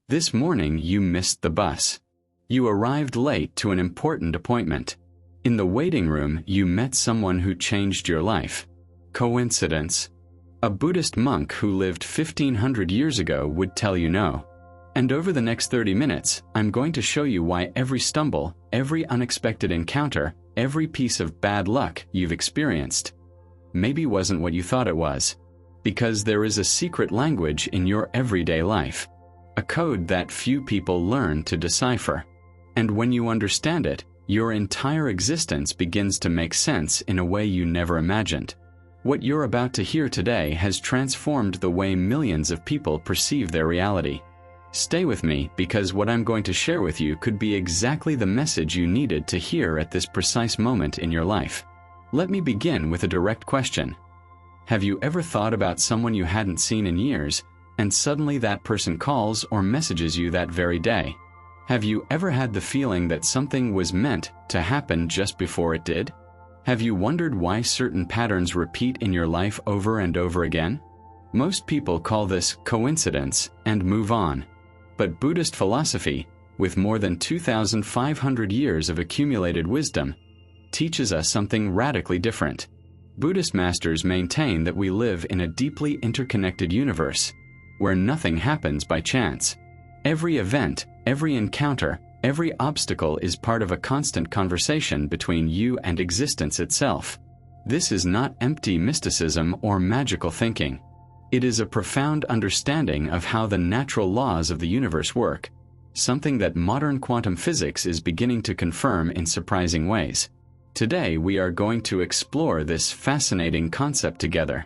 This morning you missed the bus. You arrived late to an important appointment. In the waiting room you met someone who changed your life. Coincidence? A Buddhist monk who lived 1500 years ago would tell you no. And over the next 30 minutes, I'm going to show you why every stumble, every unexpected encounter, every piece of bad luck you've experienced maybe wasn't what you thought it was. Because there is a secret language in your everyday life. A code that few people learn to decipher. And when you understand it, your entire existence begins to make sense in a way you never imagined. What you're about to hear today has transformed the way millions of people perceive their reality. Stay with me, because what I'm going to share with you could be exactly the message you needed to hear at this precise moment in your life. Let me begin with a direct question. Have you ever thought about someone you hadn't seen in years, and suddenly that person calls or messages you that very day? Have you ever had the feeling that something was meant to happen just before it did? Have you wondered why certain patterns repeat in your life over and over again? Most people call this coincidence and move on. But Buddhist philosophy, with more than 2,500 years of accumulated wisdom, teaches us something radically different. Buddhist masters maintain that we live in a deeply interconnected universe, where nothing happens by chance. Every event, every encounter, every obstacle is part of a constant conversation between you and existence itself. This is not empty mysticism or magical thinking. It is a profound understanding of how the natural laws of the universe work, something that modern quantum physics is beginning to confirm in surprising ways. Today we are going to explore this fascinating concept together.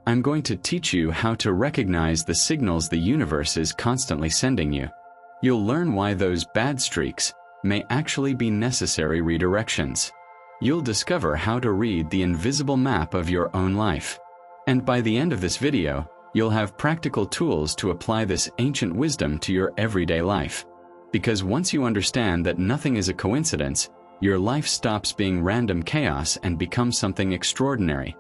I'm going to teach you how to recognize the signals the universe is constantly sending you. You'll learn why those bad streaks may actually be necessary redirections. You'll discover how to read the invisible map of your own life. And by the end of this video, you'll have practical tools to apply this ancient wisdom to your everyday life. Because once you understand that nothing is a coincidence, your life stops being random chaos and becomes something extraordinary.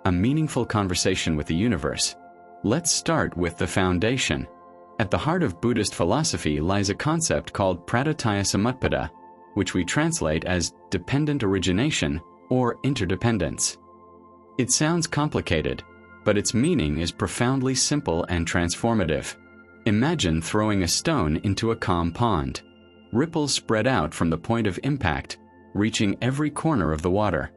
A meaningful conversation with the universe. Let's start with the foundation. At the heart of Buddhist philosophy lies a concept called praditya samutpada, which we translate as dependent origination or interdependence. It sounds complicated, but its meaning is profoundly simple and transformative. Imagine throwing a stone into a calm pond. Ripples spread out from the point of impact, reaching every corner of the water.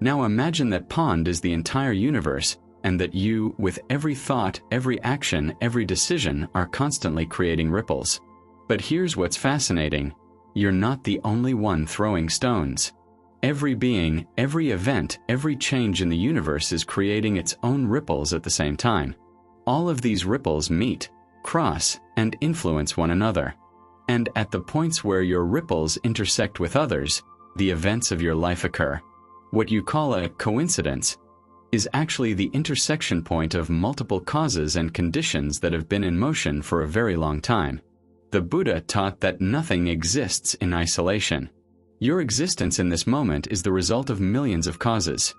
Now imagine that pond is the entire universe, and that you, with every thought, every action, every decision, are constantly creating ripples. But here's what's fascinating. You're not the only one throwing stones. Every being, every event, every change in the universe is creating its own ripples at the same time. All of these ripples meet, cross, and influence one another. And at the points where your ripples intersect with others, the events of your life occur. What you call a coincidence is actually the intersection point of multiple causes and conditions that have been in motion for a very long time. The Buddha taught that nothing exists in isolation. Your existence in this moment is the result of millions of causes.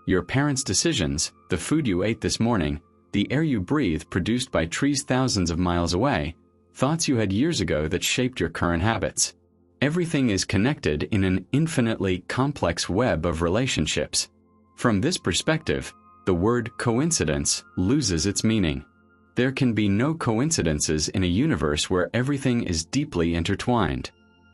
Your parents' decisions, the food you ate this morning, the air you breathe produced by trees thousands of miles away, thoughts you had years ago that shaped your current habits. Everything is connected in an infinitely complex web of relationships. From this perspective, the word coincidence loses its meaning. There can be no coincidences in a universe where everything is deeply intertwined.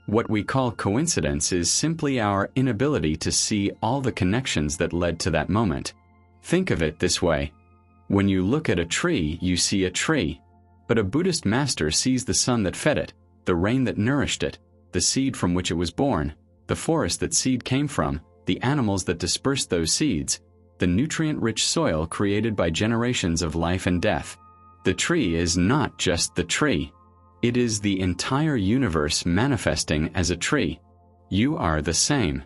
What we call coincidence is simply our inability to see all the connections that led to that moment. Think of it this way. When you look at a tree, you see a tree. But a Buddhist master sees the sun that fed it, the rain that nourished it, the seed from which it was born, the forest that seed came from, the animals that dispersed those seeds, the nutrient-rich soil created by generations of life and death. The tree is not just the tree. It is the entire universe manifesting as a tree. You are the same.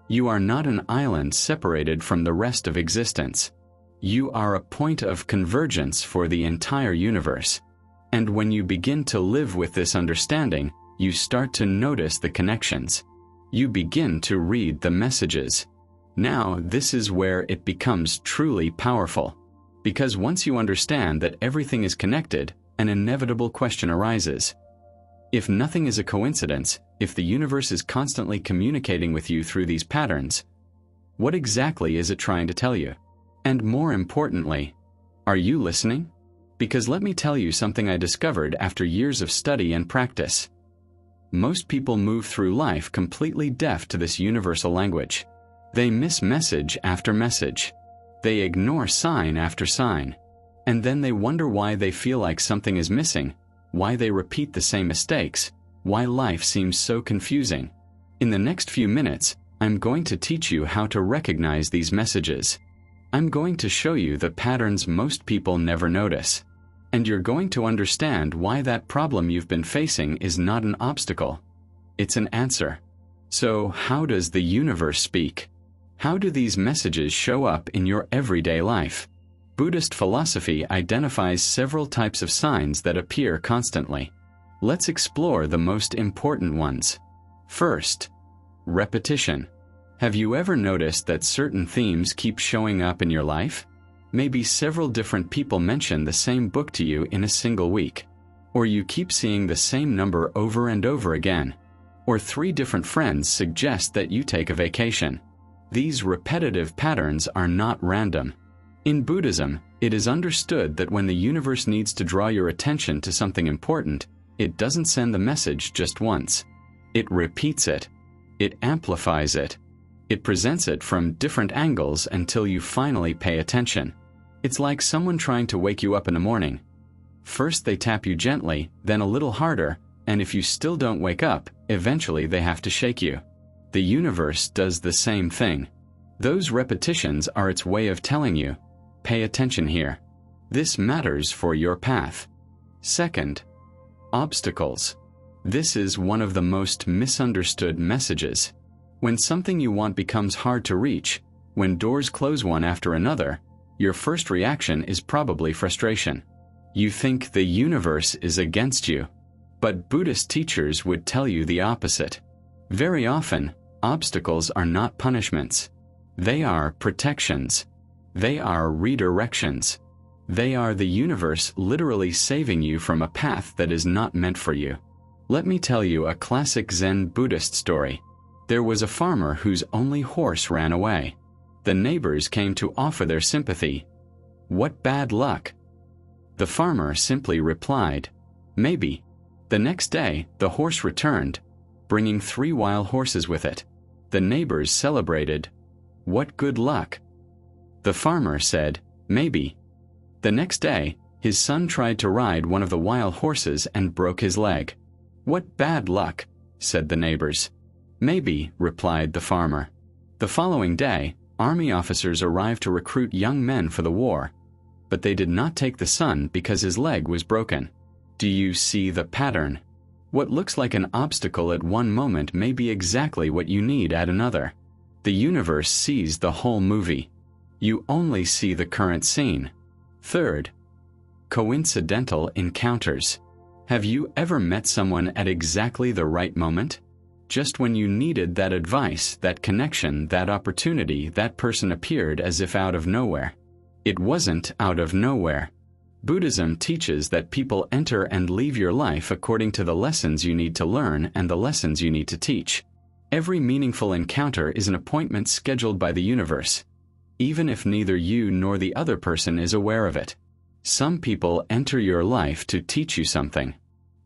You are not an island separated from the rest of existence. You are a point of convergence for the entire universe. And when you begin to live with this understanding, you start to notice the connections. You begin to read the messages. Now, this is where it becomes truly powerful. Because once you understand that everything is connected, an inevitable question arises. If nothing is a coincidence, if the universe is constantly communicating with you through these patterns, what exactly is it trying to tell you? And more importantly, are you listening? Because let me tell you something I discovered after years of study and practice. Most people move through life completely deaf to this universal language. They miss message after message. They ignore sign after sign. And then they wonder why they feel like something is missing, why they repeat the same mistakes, why life seems so confusing. In the next few minutes, I'm going to teach you how to recognize these messages. I'm going to show you the patterns most people never notice. And you're going to understand why that problem you've been facing is not an obstacle. It's an answer. So, how does the universe speak? How do these messages show up in your everyday life? Buddhist philosophy identifies several types of signs that appear constantly. Let's explore the most important ones. First, repetition. Have you ever noticed that certain themes keep showing up in your life? Maybe several different people mention the same book to you in a single week. Or you keep seeing the same number over and over again. Or 3 different friends suggest that you take a vacation. These repetitive patterns are not random. In Buddhism, it is understood that when the universe needs to draw your attention to something important, it doesn't send the message just once. It repeats it. It amplifies it. It presents it from different angles until you finally pay attention. It's like someone trying to wake you up in the morning. First they tap you gently, then a little harder, and if you still don't wake up, eventually they have to shake you. The universe does the same thing. Those repetitions are its way of telling you, pay attention here. This matters for your path. Second, obstacles. This is one of the most misunderstood messages. When something you want becomes hard to reach, when doors close one after another, your first reaction is probably frustration. You think the universe is against you. But Buddhist teachers would tell you the opposite. Very often, obstacles are not punishments. They are protections. They are redirections. They are the universe literally saving you from a path that is not meant for you. Let me tell you a classic Zen Buddhist story. There was a farmer whose only horse ran away. The neighbors came to offer their sympathy. What bad luck! The farmer simply replied, maybe. The next day, the horse returned, bringing 3 wild horses with it. The neighbors celebrated. What good luck! The farmer said, maybe. The next day, his son tried to ride one of the wild horses and broke his leg. What bad luck, said the neighbors. Maybe, replied the farmer. The following day, army officers arrived to recruit young men for the war, but they did not take the son because his leg was broken. Do you see the pattern? What looks like an obstacle at one moment may be exactly what you need at another. The universe sees the whole movie. You only see the current scene. Third, coincidental encounters. Have you ever met someone at exactly the right moment? Just when you needed that advice, that connection, that opportunity, that person appeared as if out of nowhere. It wasn't out of nowhere. Buddhism teaches that people enter and leave your life according to the lessons you need to learn and the lessons you need to teach. Every meaningful encounter is an appointment scheduled by the universe, even if neither you nor the other person is aware of it. Some people enter your life to teach you something,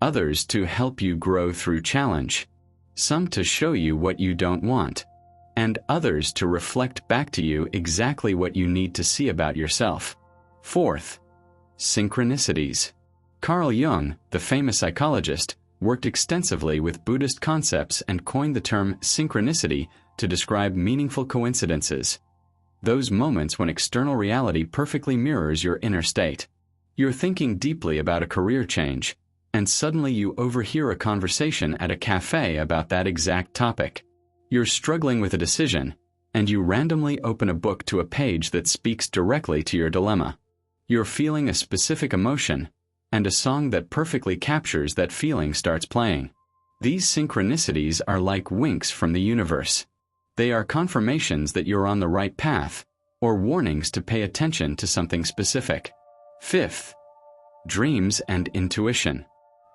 others to help you grow through challenge, some to show you what you don't want, and others to reflect back to you exactly what you need to see about yourself. Fourth, synchronicities. Carl Jung, the famous psychologist, worked extensively with Buddhist concepts and coined the term synchronicity to describe meaningful coincidences. Those moments when external reality perfectly mirrors your inner state. You're thinking deeply about a career change, and suddenly you overhear a conversation at a cafe about that exact topic. You're struggling with a decision, and you randomly open a book to a page that speaks directly to your dilemma. You're feeling a specific emotion, and a song that perfectly captures that feeling starts playing. These synchronicities are like winks from the universe. They are confirmations that you're on the right path, or warnings to pay attention to something specific. Fifth, dreams and intuition.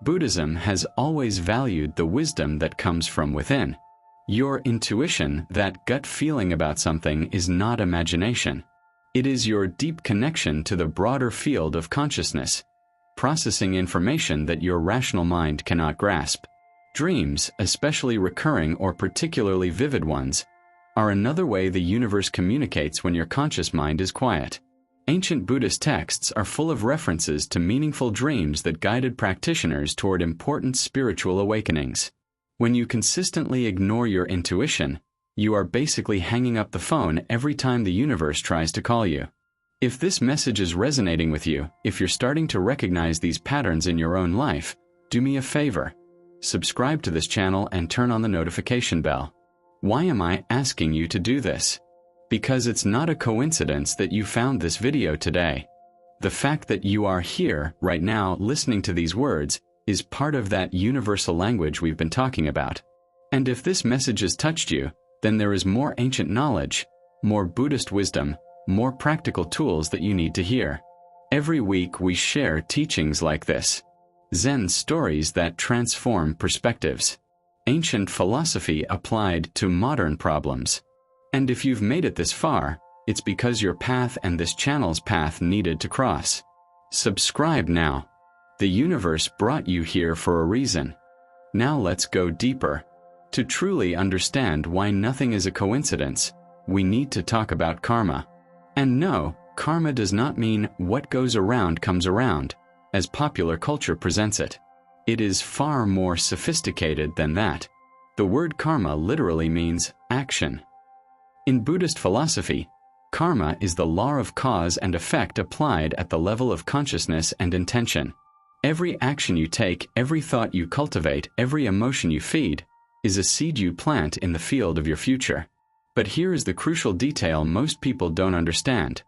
Buddhism has always valued the wisdom that comes from within. Your intuition, that gut feeling about something, is not imagination. It is your deep connection to the broader field of consciousness, processing information that your rational mind cannot grasp. Dreams, especially recurring or particularly vivid ones, are another way the universe communicates when your conscious mind is quiet. Ancient Buddhist texts are full of references to meaningful dreams that guided practitioners toward important spiritual awakenings. When you consistently ignore your intuition, you are basically hanging up the phone every time the universe tries to call you. If this message is resonating with you, if you're starting to recognize these patterns in your own life, do me a favor. Subscribe to this channel and turn on the notification bell. Why am I asking you to do this? Because it's not a coincidence that you found this video today. The fact that you are here, right now, listening to these words, is part of that universal language we've been talking about. And if this message has touched you, then there is more ancient knowledge, more Buddhist wisdom, more practical tools that you need to hear. Every week we share teachings like this. Zen stories that transform perspectives. Ancient philosophy applied to modern problems. And if you've made it this far, it's because your path and this channel's path needed to cross. Subscribe now. The universe brought you here for a reason. Now let's go deeper. To truly understand why nothing is a coincidence, we need to talk about karma. And no, karma does not mean what goes around comes around, as popular culture presents it. It is far more sophisticated than that. The word karma literally means action. In Buddhist philosophy, karma is the law of cause and effect applied at the level of consciousness and intention. Every action you take, every thought you cultivate, every emotion you feed, is a seed you plant in the field of your future. But here is the crucial detail most people don't understand.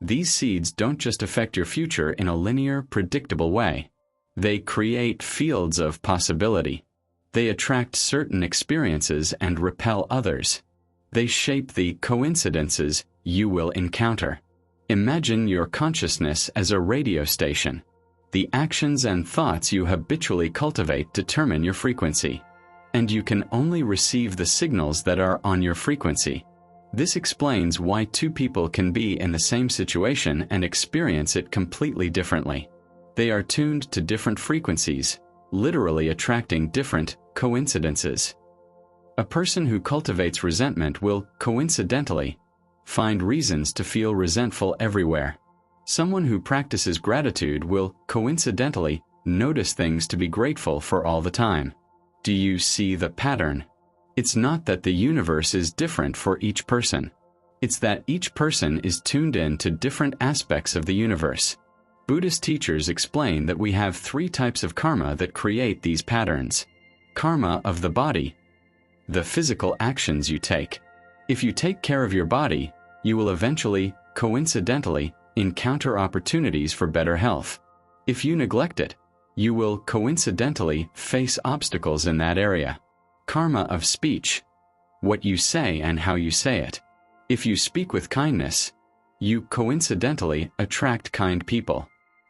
These seeds don't just affect your future in a linear, predictable way. They create fields of possibility. They attract certain experiences and repel others. They shape the coincidences you will encounter. Imagine your consciousness as a radio station. The actions and thoughts you habitually cultivate determine your frequency. And you can only receive the signals that are on your frequency. This explains why two people can be in the same situation and experience it completely differently. They are tuned to different frequencies, literally attracting different coincidences. A person who cultivates resentment will, coincidentally, find reasons to feel resentful everywhere. Someone who practices gratitude will, coincidentally, notice things to be grateful for all the time. Do you see the pattern? It's not that the universe is different for each person. It's that each person is tuned in to different aspects of the universe. Buddhist teachers explain that we have three types of karma that create these patterns. Karma of the body, the physical actions you take. If you take care of your body, you will eventually, coincidentally, encounter opportunities for better health. If you neglect it, you will coincidentally face obstacles in that area. Karma of speech, what you say and how you say it. If you speak with kindness, you coincidentally attract kind people.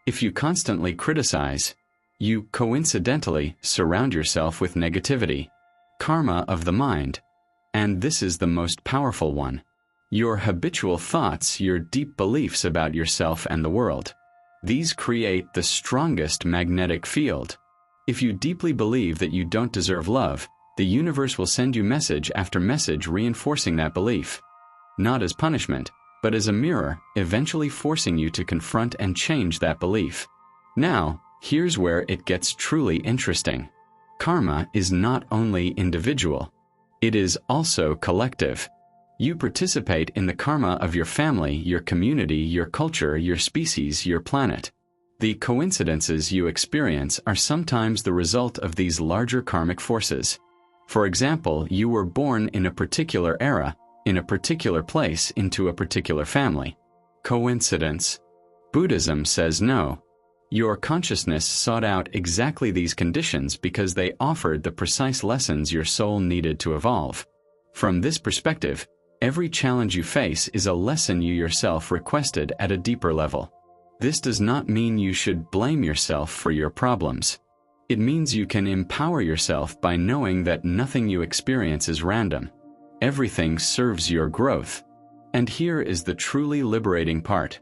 If you constantly criticize, you coincidentally surround yourself with negativity. Karma of the mind, and this is the most powerful one. Your habitual thoughts, your deep beliefs about yourself and the world. These create the strongest magnetic field. If you deeply believe that you don't deserve love, the universe will send you message after message reinforcing that belief. Not as punishment, but as a mirror, eventually forcing you to confront and change that belief. Now, here's where it gets truly interesting. Karma is not only individual, it is also collective. You participate in the karma of your family, your community, your culture, your species, your planet. The coincidences you experience are sometimes the result of these larger karmic forces. For example, you were born in a particular era, in a particular place, into a particular family. Coincidence? Buddhism says no. Your consciousness sought out exactly these conditions because they offered the precise lessons your soul needed to evolve. From this perspective, every challenge you face is a lesson you yourself requested at a deeper level. This does not mean you should blame yourself for your problems. It means you can empower yourself by knowing that nothing you experience is random. Everything serves your growth. And here is the truly liberating part.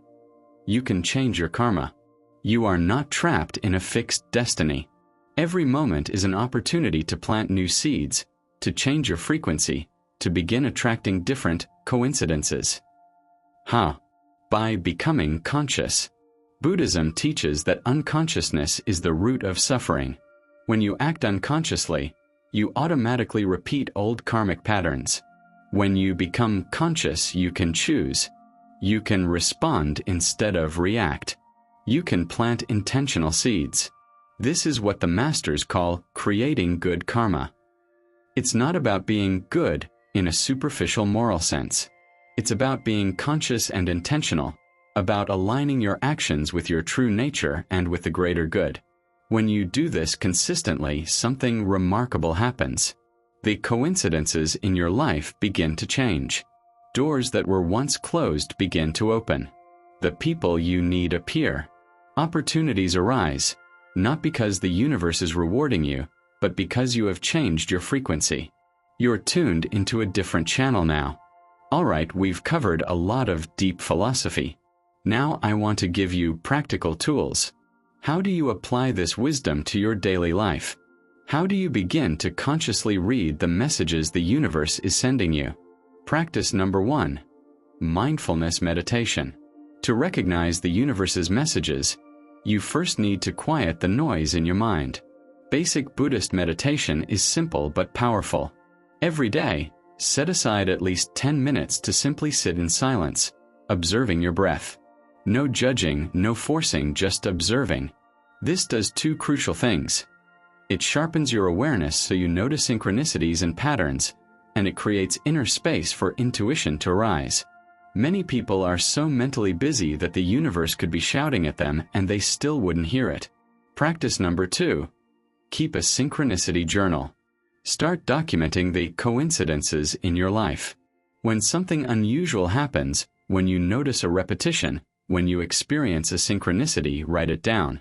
You can change your karma. You are not trapped in a fixed destiny. Every moment is an opportunity to plant new seeds, to change your frequency, to begin attracting different coincidences. By becoming conscious. Buddhism teaches that unconsciousness is the root of suffering. When you act unconsciously, you automatically repeat old karmic patterns. When you become conscious, you can choose. You can respond instead of react. You can plant intentional seeds. This is what the masters call creating good karma. It's not about being good in a superficial moral sense. It's about being conscious and intentional, about aligning your actions with your true nature and with the greater good. When you do this consistently, something remarkable happens. The coincidences in your life begin to change. Doors that were once closed begin to open. The people you need appear. Opportunities arise, not because the universe is rewarding you, but because you have changed your frequency. You're tuned into a different channel now. Alright, we've covered a lot of deep philosophy. Now I want to give you practical tools. How do you apply this wisdom to your daily life? How do you begin to consciously read the messages the universe is sending you? Practice number 1. Mindfulness meditation. To recognize the universe's messages, you first need to quiet the noise in your mind. Basic Buddhist meditation is simple but powerful. Every day, set aside at least 10 minutes to simply sit in silence, observing your breath. No judging, no forcing, just observing. This does two crucial things. It sharpens your awareness so you notice synchronicities and patterns, and it creates inner space for intuition to arise. Many people are so mentally busy that the universe could be shouting at them and they still wouldn't hear it. Practice number 2. Keep a synchronicity journal. Start documenting the coincidences in your life. When something unusual happens, when you notice a repetition, when you experience a synchronicity, write it down.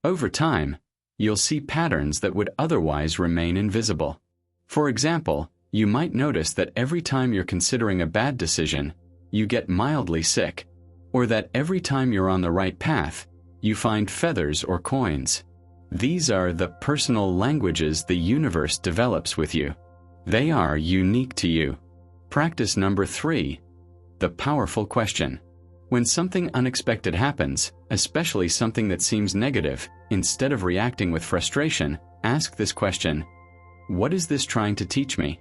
Over time, you'll see patterns that would otherwise remain invisible. For example, you might notice that every time you're considering a bad decision, you get mildly sick, or that every time you're on the right path, you find feathers or coins. These are the personal languages the universe develops with you. They are unique to you. Practice number 3. The powerful question. When something unexpected happens, especially something that seems negative, instead of reacting with frustration, ask this question: what is this trying to teach me?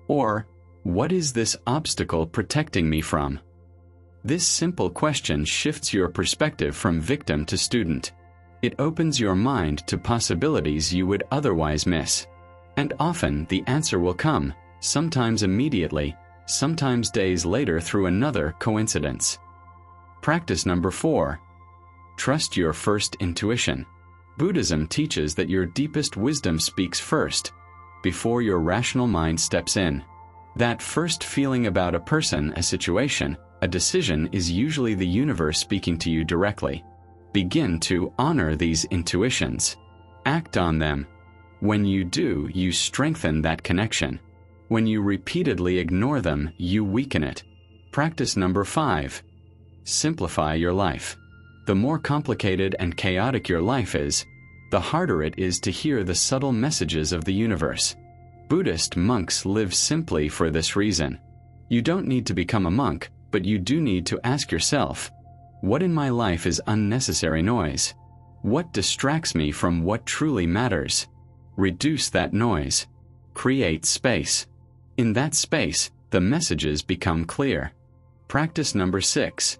Or, what is this obstacle protecting me from? This simple question shifts your perspective from victim to student. It opens your mind to possibilities you would otherwise miss. And often the answer will come, sometimes immediately, sometimes days later through another coincidence. Practice number 4. Trust your first intuition. Buddhism teaches that your deepest wisdom speaks first, before your rational mind steps in. That first feeling about a person, a situation, a decision is usually the universe speaking to you directly. Begin to honor these intuitions. Act on them. When you do, you strengthen that connection. When you repeatedly ignore them, you weaken it. Practice number 5. Simplify your life. The more complicated and chaotic your life is, the harder it is to hear the subtle messages of the universe. Buddhist monks live simply for this reason. You don't need to become a monk, but you do need to ask yourself, what in my life is unnecessary noise? What distracts me from what truly matters? Reduce that noise. Create space. In that space, the messages become clear. Practice number 6.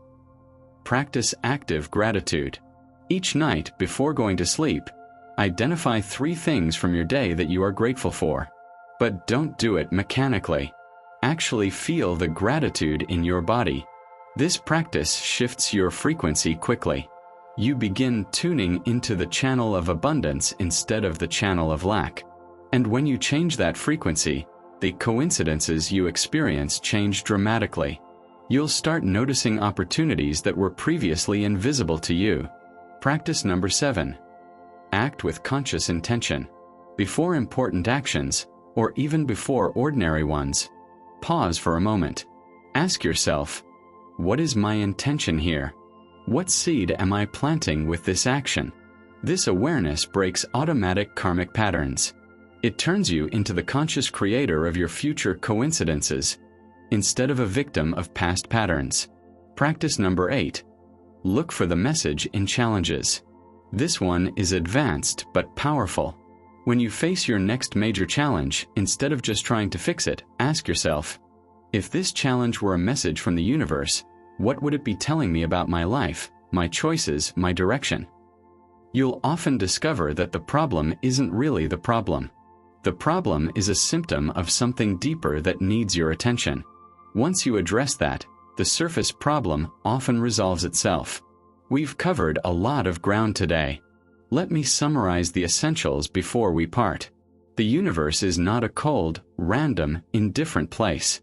Practice active gratitude. Each night, before going to sleep, identify 3 things from your day that you are grateful for. But don't do it mechanically. Actually feel the gratitude in your body. This practice shifts your frequency quickly. You begin tuning into the channel of abundance instead of the channel of lack. And when you change that frequency, the coincidences you experience change dramatically. You'll start noticing opportunities that were previously invisible to you. Practice number 7. Act with conscious intention. Before important actions, or even before ordinary ones, pause for a moment. Ask yourself, what is my intention here? What seed am I planting with this action? This awareness breaks automatic karmic patterns. It turns you into the conscious creator of your future coincidences, instead of a victim of past patterns. Practice number 8. Look for the message in challenges. This one is advanced but powerful. When you face your next major challenge, instead of just trying to fix it, ask yourself, if this challenge were a message from the universe, what would it be telling me about my life, my choices, my direction? You'll often discover that the problem isn't really the problem. The problem is a symptom of something deeper that needs your attention. Once you address that, the surface problem often resolves itself. We've covered a lot of ground today. Let me summarize the essentials before we part. The universe is not a cold, random, indifferent place.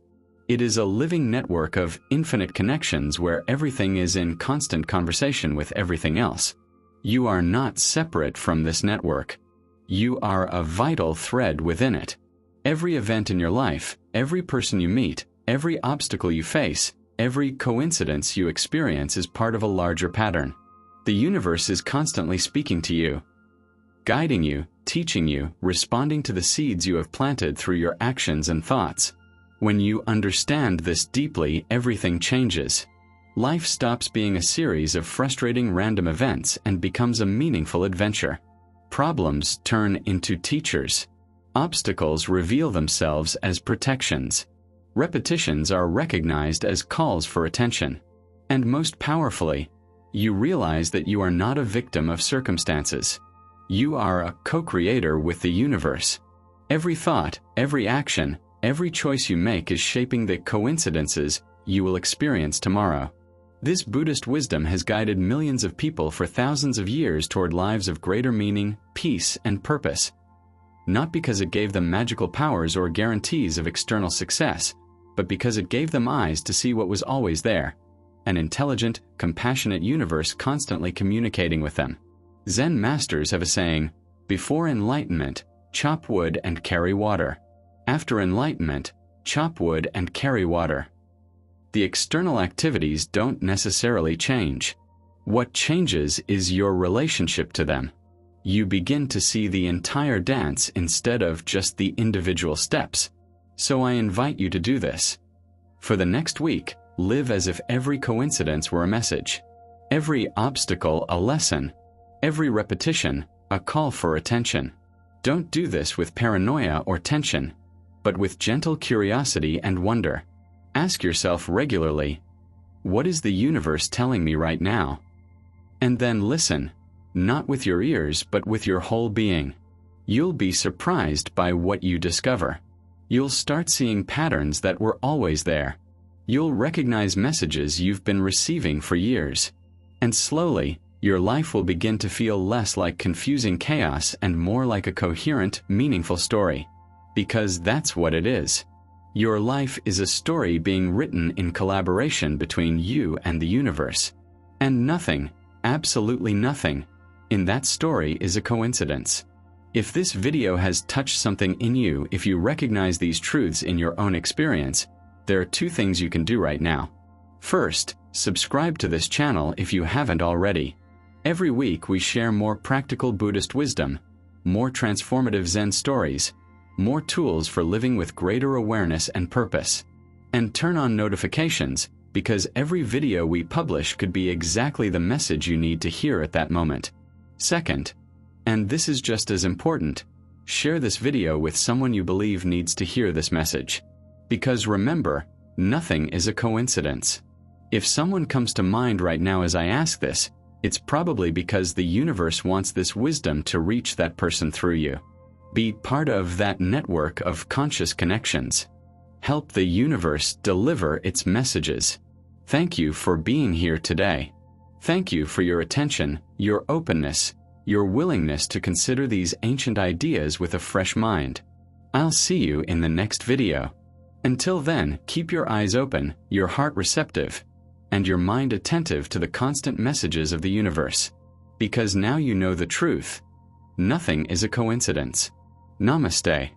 It is a living network of infinite connections where everything is in constant conversation with everything else. You are not separate from this network. You are a vital thread within it. Every event in your life, every person you meet, every obstacle you face, every coincidence you experience is part of a larger pattern. The universe is constantly speaking to you, guiding you, teaching you, responding to the seeds you have planted through your actions and thoughts. When you understand this deeply, everything changes. Life stops being a series of frustrating random events and becomes a meaningful adventure. Problems turn into teachers. Obstacles reveal themselves as protections. Repetitions are recognized as calls for attention. And most powerfully, you realize that you are not a victim of circumstances. You are a co-creator with the universe. Every thought, every action, every choice you make is shaping the coincidences you will experience tomorrow. This Buddhist wisdom has guided millions of people for thousands of years toward lives of greater meaning, peace, and purpose. Not because it gave them magical powers or guarantees of external success, but because it gave them eyes to see what was always there, an intelligent, compassionate universe constantly communicating with them. Zen masters have a saying, before enlightenment, chop wood and carry water. After enlightenment, chop wood and carry water. The external activities don't necessarily change. What changes is your relationship to them. You begin to see the entire dance instead of just the individual steps. So I invite you to do this. For the next week, live as if every coincidence were a message. Every obstacle a lesson. Every repetition a call for attention. Don't do this with paranoia or tension, but with gentle curiosity and wonder. Ask yourself regularly, what is the universe telling me right now? And then listen, not with your ears but with your whole being. You'll be surprised by what you discover. You'll start seeing patterns that were always there. You'll recognize messages you've been receiving for years. And slowly, your life will begin to feel less like confusing chaos and more like a coherent, meaningful story. Because that's what it is. Your life is a story being written in collaboration between you and the universe. And nothing, absolutely nothing, in that story is a coincidence. If this video has touched something in you, if you recognize these truths in your own experience, there are 2 things you can do right now. First, subscribe to this channel if you haven't already. Every week we share more practical Buddhist wisdom, more transformative Zen stories, more tools for living with greater awareness and purpose. And turn on notifications, because every video we publish could be exactly the message you need to hear at that moment. Second, and this is just as important, share this video with someone you believe needs to hear this message. Because remember, nothing is a coincidence. If someone comes to mind right now as I ask this, it's probably because the universe wants this wisdom to reach that person through you. Be part of that network of conscious connections. Help the universe deliver its messages. Thank you for being here today. Thank you for your attention, your openness, your willingness to consider these ancient ideas with a fresh mind. I'll see you in the next video. Until then, keep your eyes open, your heart receptive, and your mind attentive to the constant messages of the universe. Because now you know the truth. Nothing is a coincidence. Namaste.